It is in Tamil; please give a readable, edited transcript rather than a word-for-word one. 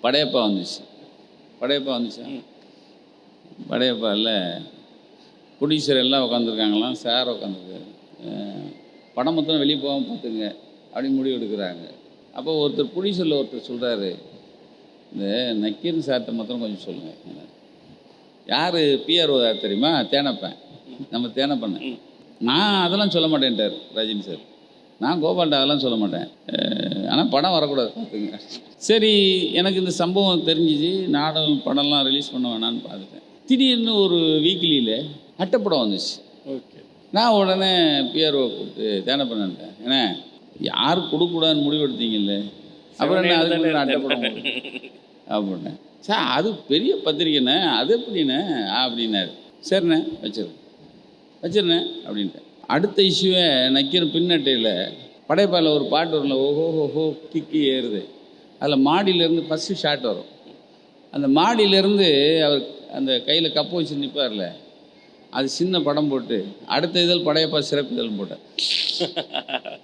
படையப்பா வந்துச்சு. படையப்பா வந்துச்சா? படையப்பாவில் ப்ரொடியூசர் எல்லாம் உட்காந்துருக்காங்களாம், சார் உட்காந்துருக்காரு. படம் மொத்தம் வெளியே போகாமல் பார்த்துங்க அப்படின்னு முடிவு எடுக்கிறாங்க. அப்போ ஒருத்தர் ப்ரொடியூசரில் ஒருத்தர் சொல்கிறாரு, இந்த நக்கீரன் சார்கிட்ட மாத்திரம் கொஞ்சம் சொல்லுங்கள். யார் பிஆர்ஓ யார் தெரியுமா? தேனப்பேன், நம்ம தேனப்பண்ண. நான் அதெல்லாம் சொல்ல மாட்டேன்ட்டார் ரஜினி சார். நான் கோபால்கிட்ட அதெல்லாம் சொல்ல மாட்டேன், ஆனால் படம் வரக்கூடாது பார்த்துங்க. சரி, எனக்கு இந்த சம்பவம் தெரிஞ்சிச்சு. நாடகம் படம்லாம் ரிலீஸ் பண்ண வேணான்னு பார்த்துட்டேன். திடீர்னு ஒரு வீக்லியில் அட்டைப்படம் வந்துச்சு. ஓகே. நான் உடனே பிஆர்ஓ கூப்பிட்டு தேனப்பண்ணேன், ஏன்னா யார் கொடுக்கூடாதுன்னு முடிவு எடுத்தீங்கல்ல, அப்புறம் என்ன அதுக்கு அட்டைப்படம் அப்படின்னேன். சார் அது பெரிய பத்திரிக்கைண்ணே, அது எப்படிண்ணே அப்படின்னாரு. சரிண்ணே வச்சிருண்ணே அப்படின்ட்டேன். அடுத்த இஷ்யூவை நக்கீரன் பின்னட்டையில் படைப்பாவில் ஒரு பாட்டு வரும்ல, ஓஹோ ஓஹோ கிக்கி ஏறுது. அதில் மாடியிலேருந்து ஃபஸ்ட்டு ஷாட் வரும். அந்த மாடியிலேருந்து அவர் அந்த கையில் கப்பு வச்சு நிற்பார்ல, அது சின்ன படம் போட்டு அடுத்த இதழ் படையப்பா சிறப்பு இதழ் போட்டார்.